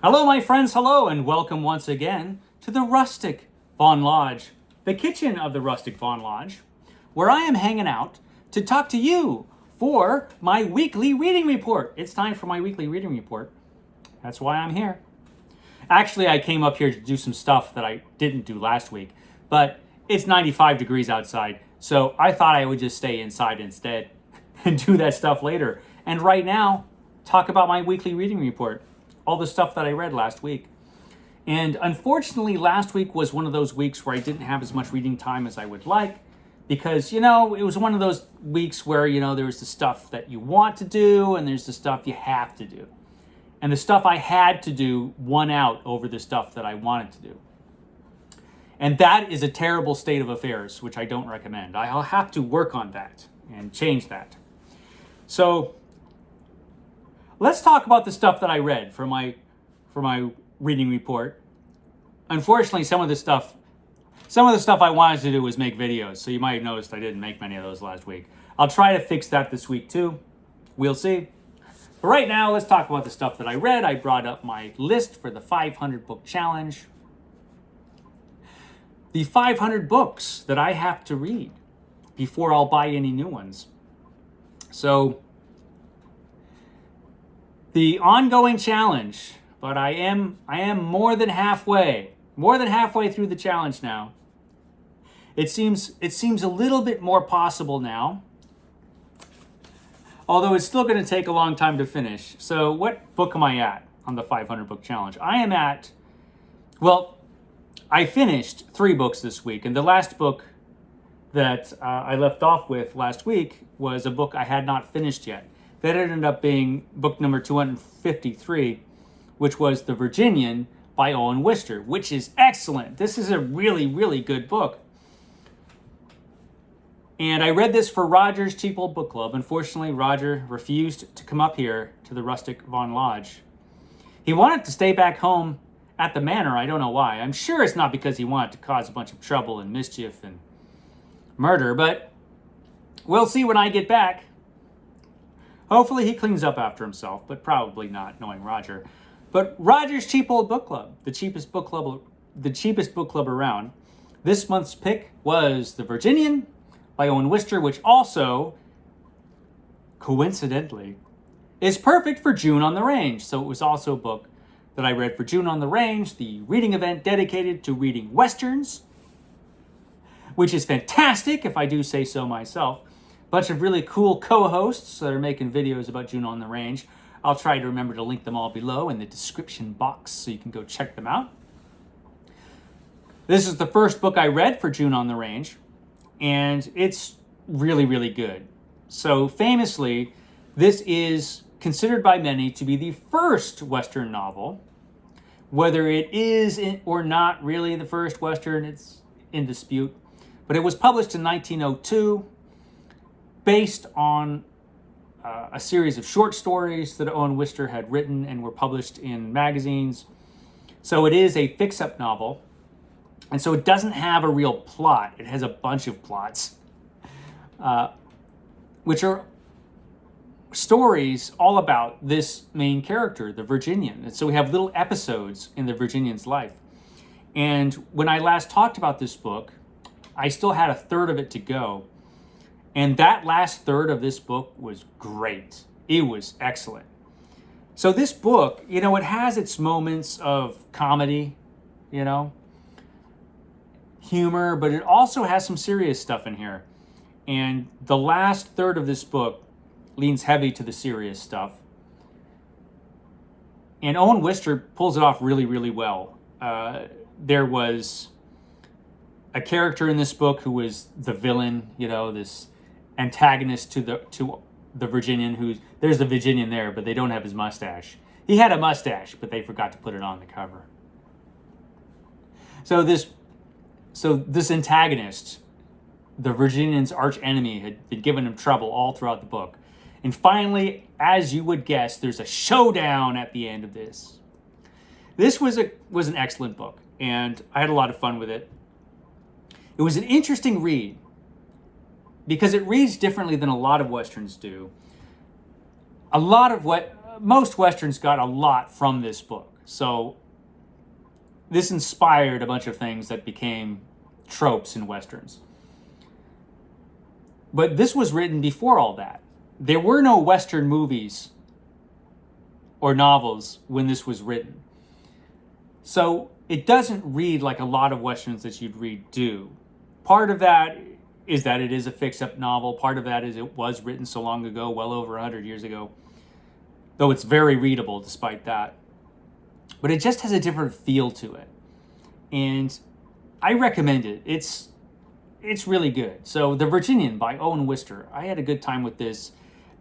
Hello, my friends, hello, and welcome once again to the Rustic Von Lodge, the kitchen of the Rustic Von Lodge, where I am hanging out to talk to you for my weekly reading report. It's time for my weekly reading report. That's why I'm here. Actually, I came up here to do some stuff that I didn't do last week, but it's 95 degrees outside, so I thought I would just stay inside instead and do that stuff later. And right now, talk about my weekly reading report. All the stuff that I read last week. And unfortunately, last week was one of those weeks where I didn't have as much reading time as I would like because, it was one of those weeks where, there was the stuff that you want to do and there's the stuff you have to do. And the stuff I had to do won out over the stuff that I wanted to do. And that is a terrible state of affairs, which I don't recommend. I'll have to work on that and change that. So let's talk about the stuff that I read for my reading report. Unfortunately, some of the stuff I wanted to do was make videos, so you might have noticed I didn't make many of those last week. I'll try to fix that this week too. We'll see. But right now, let's talk about the stuff that I read. I brought up my list for the 500 book challenge. The 500 books that I have to read before I'll buy any new ones. So the ongoing challenge, but I am more than halfway through the challenge now. It seems a little bit more possible now, although it's still going to take a long time to finish. So what book am I at on the 500 book challenge? I finished 3 books this week, and the last book that I left off with last week was a book I had not finished yet. That ended up being book number 253, which was The Virginian by Owen Wister, which is excellent. This is a really, really good book. And I read this for Roger's Cheap Old Book Club. Unfortunately, Roger refused to come up here to the Rustic Von Lodge. He wanted to stay back home at the manor. I don't know why. I'm sure it's not because he wanted to cause a bunch of trouble and mischief and murder, but we'll see when I get back. Hopefully he cleans up after himself, but probably not, knowing Roger. But Roger's Cheap Old Book Club, the cheapest book club around. This month's pick was The Virginian by Owen Wister, which also, coincidentally, is perfect for June on the Range. So it was also a book that I read for June on the Range, the reading event dedicated to reading Westerns, which is fantastic, if I do say so myself. Bunch of really cool co-hosts that are making videos about June on the Range. I'll try to remember to link them all below in the description box so you can go check them out. This is the first book I read for June on the Range, and it's really, really good. So famously, this is considered by many to be the first Western novel. Whether it is or not really the first Western, it's in dispute. But it was published in 1902. Based on a series of short stories that Owen Wister had written and were published in magazines. So it is a fix-up novel. And so it doesn't have a real plot. It has a bunch of plots, which are stories all about this main character, the Virginian. And so we have little episodes in the Virginian's life. And when I last talked about this book, I still had a third of it to go. And that last third of this book was great. It was excellent. So this book, it has its moments of comedy, humor, but it also has some serious stuff in here. And the last third of this book leans heavy to the serious stuff. And Owen Wister pulls it off really, really well. There was a character in this book who was the villain, this antagonist to the Virginian, there's the Virginian there, but they don't have his mustache. He had a mustache, but they forgot to put it on the cover. So this antagonist, the Virginian's arch enemy, had been giving him trouble all throughout the book. And finally, as you would guess, there's a showdown at the end of this. This was an excellent book, and I had a lot of fun with it. It was an interesting read, because it reads differently than a lot of Westerns do. Most Westerns got a lot from this book. So this inspired a bunch of things that became tropes in Westerns. But this was written before all that. There were no Western movies or novels when this was written. So it doesn't read like a lot of Westerns that you'd read do. Part of that is that it is a fix-up novel. Part of that is it was written so long ago, well over 100 years ago. Though it's very readable despite that. But it just has a different feel to it. And I recommend it. It's really good. So The Virginian by Owen Wister. I had a good time with this.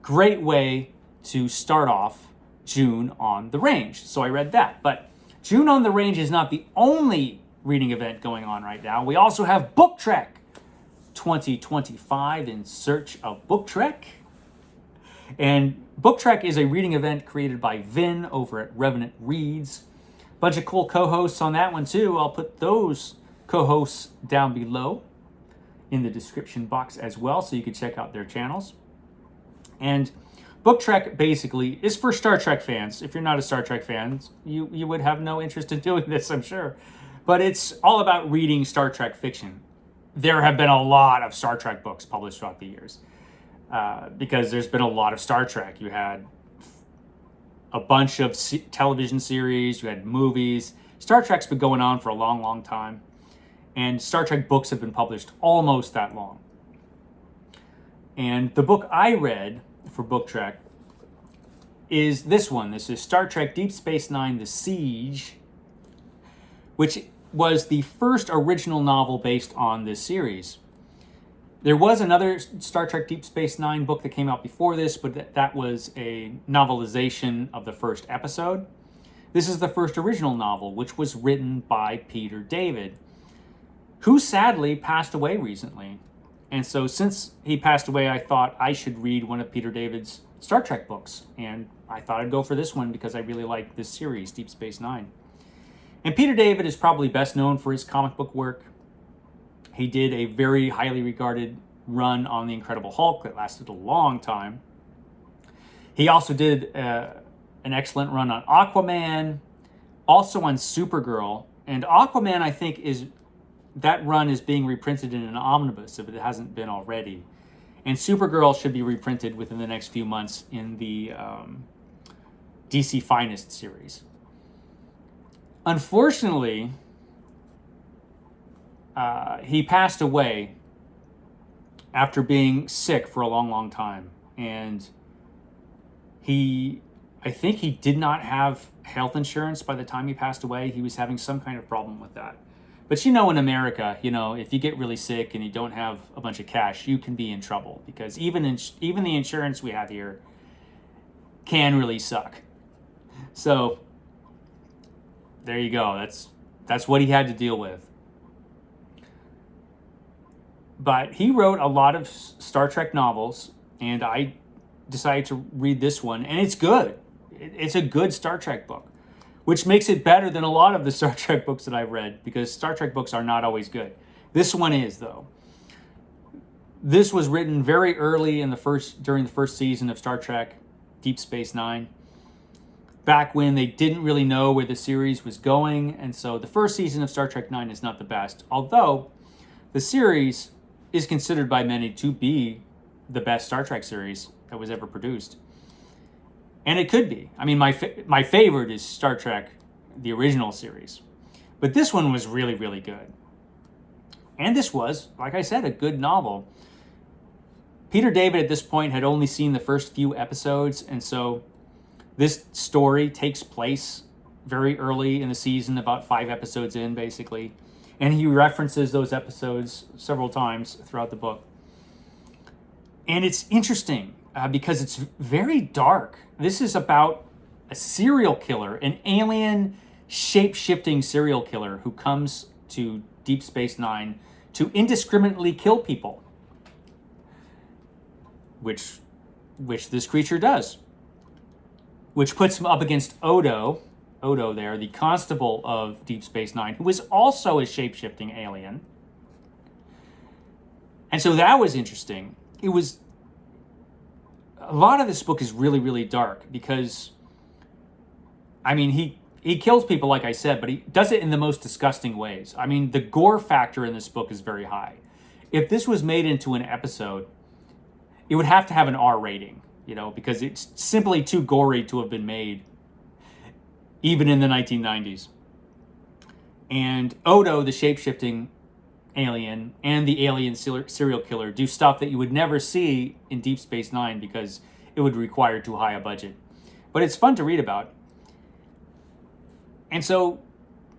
Great way to start off June on the Range. So I read that. But June on the Range is not the only reading event going on right now. We also have BookTrek 2025 in search of BookTrek. And BookTrek is a reading event created by Vin over at Revenant Reads. Bunch of cool co-hosts on that one too. I'll put those co-hosts down below in the description box as well, so you can check out their channels. And BookTrek basically is for Star Trek fans. If you're not a Star Trek fan, you would have no interest in doing this, I'm sure. But it's all about reading Star Trek fiction. There have been a lot of Star Trek books published throughout the years because there's been a lot of Star Trek. You had a bunch of television series, you had movies. Star Trek's been going on for a long, long time. And Star Trek books have been published almost that long. And the book I read for BookTrek is this one. This is Star Trek Deep Space Nine, The Siege, which was the first original novel based on this series. There was another Star Trek Deep Space Nine book that came out before this, but that was a novelization of the first episode. This is the first original novel, which was written by Peter David, who sadly passed away recently. And so since he passed away, I thought I should read one of Peter David's Star Trek books. And I thought I'd go for this one because I really like this series, Deep Space Nine. And Peter David is probably best known for his comic book work. He did a very highly regarded run on The Incredible Hulk that lasted a long time. He also did an excellent run on Aquaman, also on Supergirl. And Aquaman, I think, that run is being reprinted in an omnibus if it hasn't been already. And Supergirl should be reprinted within the next few months in the DC Finest series. Unfortunately, he passed away after being sick for a long, long time. And I think he did not have health insurance by the time he passed away. He was having some kind of problem with that. But in America, if you get really sick and you don't have a bunch of cash, you can be in trouble because even the insurance we have here can really suck. So there you go. That's what he had to deal with. But he wrote a lot of Star Trek novels, and I decided to read this one, and it's good. It's a good Star Trek book, which makes it better than a lot of the Star Trek books that I've read, because Star Trek books are not always good. This one is, though. This was written very early during the first season of Star Trek Deep Space Nine, back when they didn't really know where the series was going, and so the first season of Star Trek 9 is not the best, although the series is considered by many to be the best Star Trek series that was ever produced. And it could be. I mean, my favorite is Star Trek, the original series. But this one was really, really good. And this was, like I said, a good novel. Peter David at this point had only seen the first few episodes, and so this story takes place very early in the season, about 5 episodes in, basically. And he references those episodes several times throughout the book. And it's interesting because it's very dark. This is about a serial killer, an alien shape-shifting serial killer who comes to Deep Space Nine to indiscriminately kill people, which this creature does, which puts him up against Odo there, the constable of Deep Space Nine, who is also a shape-shifting alien. And so that was interesting. A lot of this book is really, really dark because, I mean, he he kills people, like I said, but he does it in the most disgusting ways. I mean, the gore factor in this book is very high. If this was made into an episode, it would have to have an R rating, because it's simply too gory to have been made, even in the 1990s. And Odo, the shape-shifting alien, and the alien serial killer do stuff that you would never see in Deep Space Nine because it would require too high a budget. But it's fun to read about. And so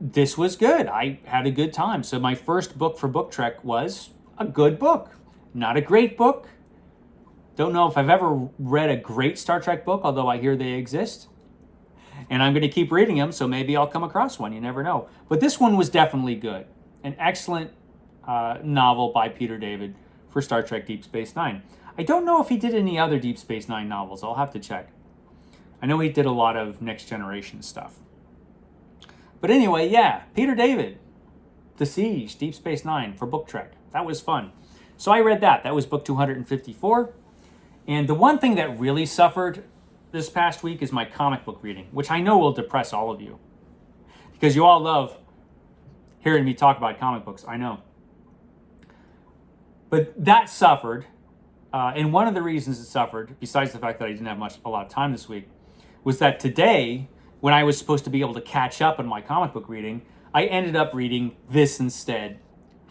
this was good. I had a good time. So my first book for BookTrek was a good book. Not a great book. Don't know if I've ever read a great Star Trek book, although I hear they exist. And I'm going to keep reading them, so maybe I'll come across one. You never know. But this one was definitely good. An excellent novel by Peter David for Star Trek Deep Space Nine. I don't know if he did any other Deep Space Nine novels. I'll have to check. I know he did a lot of Next Generation stuff. But anyway, yeah, Peter David, The Siege, Deep Space Nine for BookTrek. That was fun. So I read that. That was book 254. And the one thing that really suffered this past week is my comic book reading, which I know will depress all of you. Because you all love hearing me talk about comic books, I know. But that suffered, and one of the reasons it suffered, besides the fact that I didn't have a lot of time this week, was that today, when I was supposed to be able to catch up on my comic book reading, I ended up reading this instead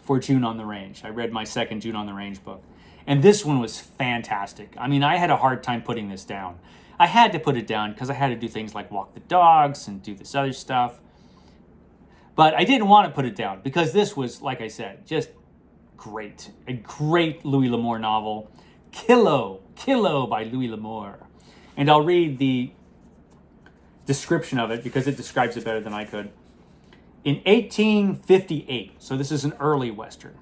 for June on the Range. I read my second June on the Range book. And this one was fantastic. I mean, I had a hard time putting this down. I had to put it down because I had to do things like walk the dogs and do this other stuff. But I didn't want to put it down because this was, like I said, just great. A great Louis L'Amour novel. Kilo by Louis L'Amour. And I'll read the description of it because it describes it better than I could. In 1858, so this is an early Western.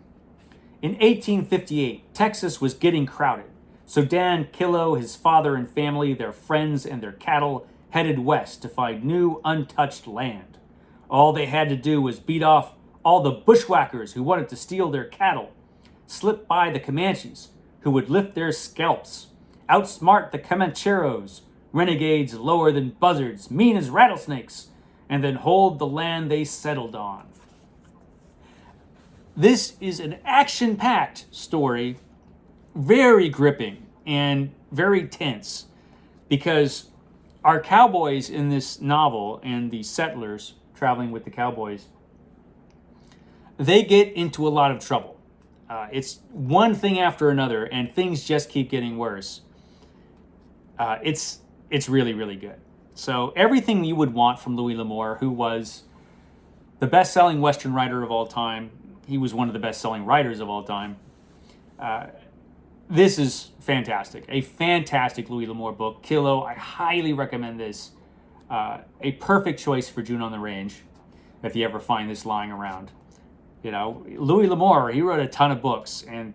In 1858, Texas was getting crowded. So Dan Kilo, his father and family, their friends, and their cattle headed west to find new, untouched land. All they had to do was beat off all the bushwhackers who wanted to steal their cattle, slip by the Comanches, who would lift their scalps, outsmart the Comancheros, renegades lower than buzzards, mean as rattlesnakes, and then hold the land they settled on. This is an action-packed story, very gripping and very tense, because our cowboys in this novel and the settlers traveling with the cowboys, they get into a lot of trouble. It's one thing after another, and things just keep getting worse. It's really, really good. So everything you would want from Louis L'Amour, who was the best-selling Western writer of all time. He was one of the best-selling writers of all time. This is fantastic. A fantastic Louis L'Amour book. Kilo, I highly recommend this. A perfect choice for June on the Range, if you ever find this lying around. Louis L'Amour, he wrote a ton of books, and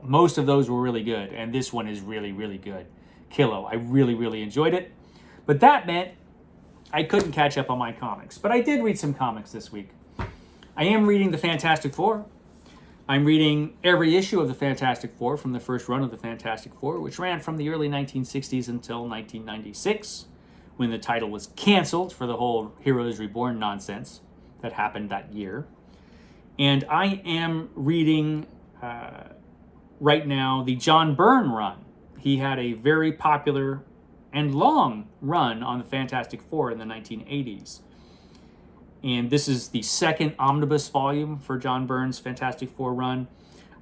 most of those were really good, and this one is really, really good. Kilo, I really, really enjoyed it. But that meant I couldn't catch up on my comics. But I did read some comics this week. I am reading the Fantastic Four. I'm reading every issue of the Fantastic Four from the first run of the Fantastic Four, which ran from the early 1960s until 1996, when the title was canceled for the whole Heroes Reborn nonsense that happened that year. And I am reading right now the John Byrne run. He had a very popular and long run on the Fantastic Four in the 1980s. And this is the second omnibus volume for John Byrne's Fantastic Four run.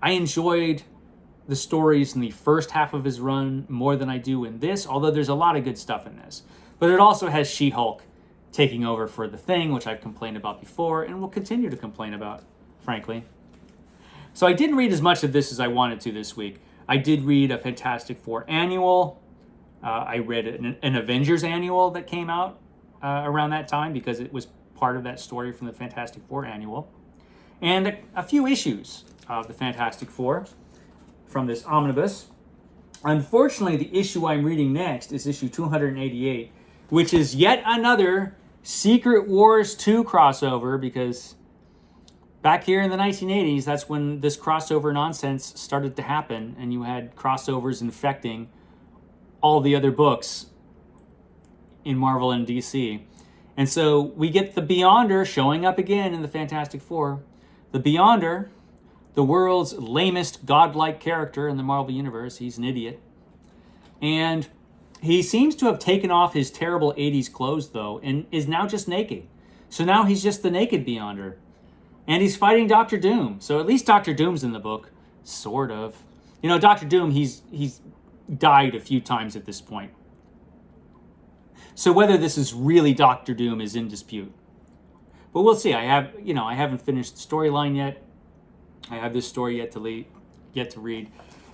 I enjoyed the stories in the first half of his run more than I do in this, although there's a lot of good stuff in this. But it also has She-Hulk taking over for The Thing, which I've complained about before and will continue to complain about, frankly. So I didn't read as much of this as I wanted to this week. I did read a Fantastic Four annual. I read an Avengers annual that came out around that time because it was part of that story from the Fantastic Four annual. And a few issues of the Fantastic Four from this omnibus. Unfortunately, the issue I'm reading next is issue 288, which is yet another Secret Wars 2 crossover, because back here in the 1980s, that's when this crossover nonsense started to happen, and you had crossovers infecting all the other books in Marvel and DC. And so we get the Beyonder showing up again in the Fantastic Four. The Beyonder, the world's lamest godlike character in the Marvel Universe. He's an idiot. And he seems to have taken off his terrible 80s clothes, though, and is now just naked. So now he's just the naked Beyonder. And he's fighting Doctor Doom. So at least Doctor Doom's in the book. Sort of. You know, Doctor Doom, he's died a few times at this point. So whether this is really Doctor Doom is in dispute. But we'll see. I haven't finished the storyline yet. I have this story yet to read.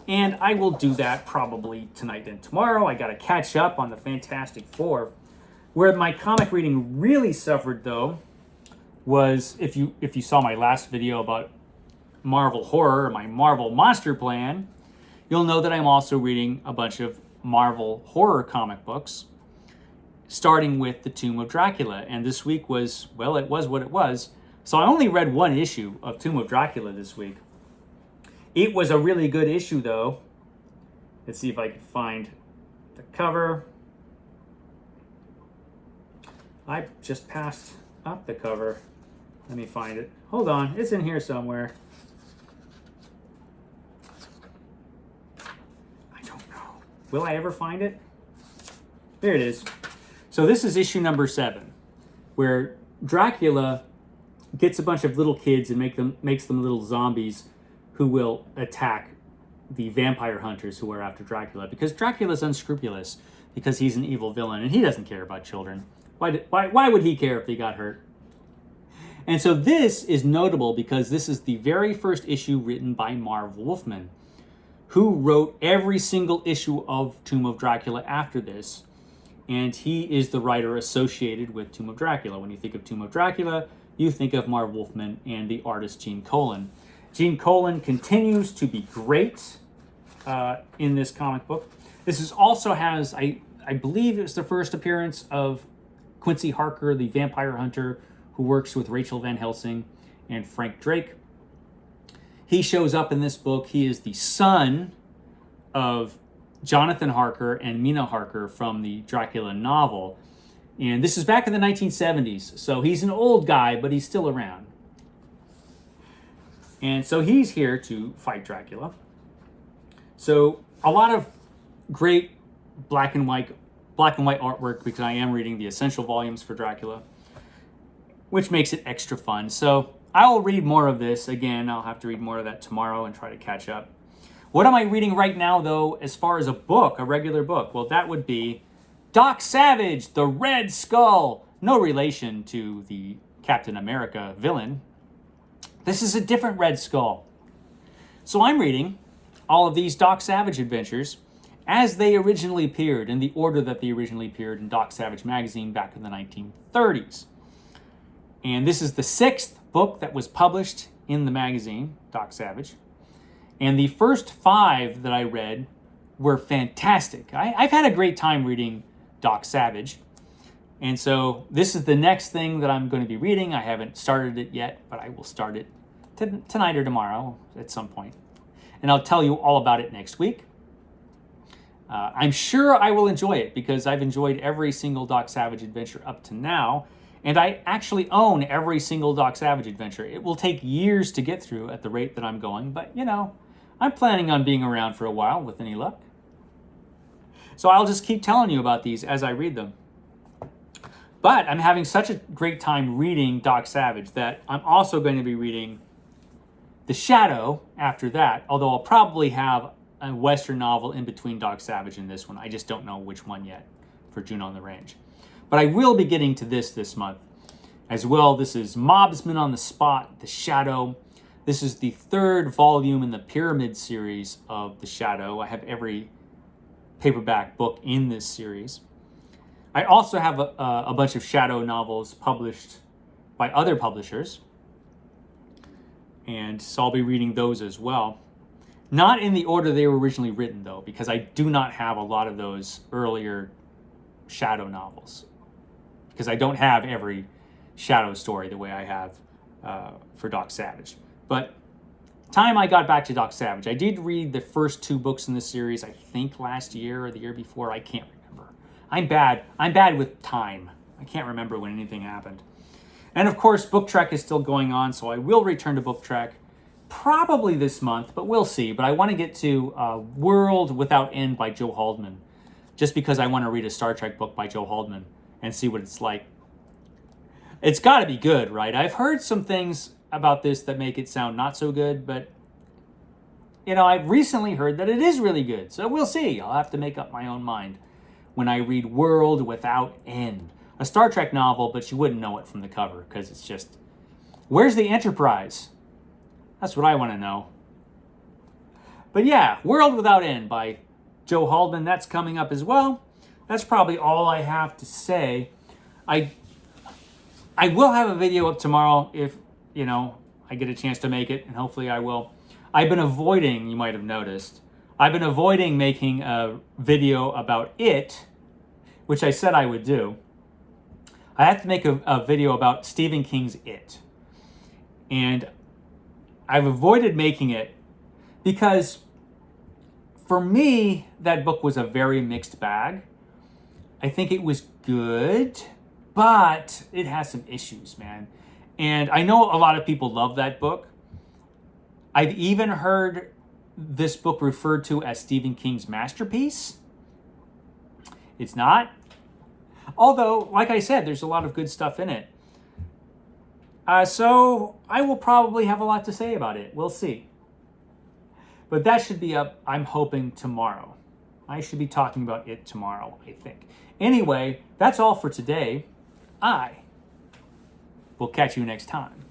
And I will do that probably tonight and tomorrow. I got to catch up on the Fantastic Four. Where my comic reading really suffered, though, was if you saw my last video about Marvel horror, my Marvel monster plan, you'll know that I'm also reading a bunch of Marvel horror comic books, starting with The Tomb of Dracula. And this week was, well, it was what it was. So I only read one issue of Tomb of Dracula this week. It was a really good issue, though. Let's see if I can find the cover. I just passed up the cover. Let me find it. Hold on, it's in here somewhere. I don't know. Will I ever find it? There it is. So this is issue number 7, where Dracula gets a bunch of little kids and makes them little zombies who will attack the vampire hunters who are after Dracula, because Dracula's unscrupulous, because he's an evil villain and he doesn't care about children. Why would he care if they got hurt? And so this is notable because this is the very first issue written by Marv Wolfman, who wrote every single issue of Tomb of Dracula after this. And he is the writer associated with Tomb of Dracula. When you think of Tomb of Dracula, you think of Marv Wolfman and the artist Gene Colan. Gene Colan continues to be great in this comic book. This is also has, I believe it's the first appearance of Quincy Harker, the vampire hunter who works with Rachel Van Helsing and Frank Drake. He shows up in this book. He is the son of Jonathan Harker and Mina Harker from the Dracula novel. And this is back in the 1970s. So he's an old guy, but he's still around. And so he's here to fight Dracula. So a lot of great black and white artwork, because I am reading the essential volumes for Dracula, which makes it extra fun. So I will read more of this. Again, I'll have to read more of that tomorrow and try to catch up. What am I reading right now, though, as far as a book, a regular book? Well, that would be Doc Savage, the Red Skull. No relation to the Captain America villain. This is a different Red Skull. So I'm reading all of these Doc Savage adventures as they originally appeared, in the order that they originally appeared in Doc Savage magazine back in the 1930s. And this is the 6th book that was published in the magazine, Doc Savage. And the first 5 that I read were fantastic. I've had a great time reading Doc Savage. And so this is the next thing that I'm going to be reading. I haven't started it yet, but I will start it tonight or tomorrow at some point. And I'll tell you all about it next week. I'm sure I will enjoy it because I've enjoyed every single Doc Savage adventure up to now. And I actually own every single Doc Savage adventure. It will take years to get through at the rate that I'm going, but you know, I'm planning on being around for a while with any luck. So I'll just keep telling you about these as I read them. But I'm having such a great time reading Doc Savage that I'm also going to be reading The Shadow after that, although I'll probably have a Western novel in between Doc Savage and this one. I just don't know which one yet for Juno on the Range. But I will be getting to this month as well. This is Mobsman on the Spot, The Shadow. This is the 3rd volume in the Pyramid series of The Shadow. I have every paperback book in this series. I also have a bunch of Shadow novels published by other publishers. And so I'll be reading those as well. Not in the order they were originally written, though, because I do not have a lot of those earlier Shadow novels. Because I don't have every Shadow story the way I have for Doc Savage. But time I got back to Doc Savage, I did read the first 2 books in the series, I think last year or the year before. I can't remember. I'm bad with time. I can't remember when anything happened. And of course, BookTrek is still going on, so I will return to BookTrek probably this month, but we'll see. But I want to get to World Without End by Joe Haldeman, just because I want to read a Star Trek book by Joe Haldeman and see what it's like. It's got to be good, right? I've heard some things about this that make it sound not so good, but I've recently heard that it is really good. So we'll see. I'll have to make up my own mind when I read World Without End. A Star Trek novel, but you wouldn't know it from the cover because it's just, where's the Enterprise? That's what I want to know. But yeah, World Without End by Joe Haldeman. That's coming up as well. That's probably all I have to say. I will have a video up tomorrow if, I get a chance to make it, and hopefully I will. I've been avoiding, you might have noticed, making a video about It, which I said I would do. I have to make a video about Stephen King's It. And I've avoided making it because for me, that book was a very mixed bag. I think it was good, but it has some issues, man. And I know a lot of people love that book. I've even heard this book referred to as Stephen King's masterpiece. It's not. Although, like I said, there's a lot of good stuff in it. So I will probably have a lot to say about it. We'll see. But that should be up, I'm hoping, tomorrow. I should be talking about it tomorrow, I think. Anyway, that's all for today. I will catch you next time.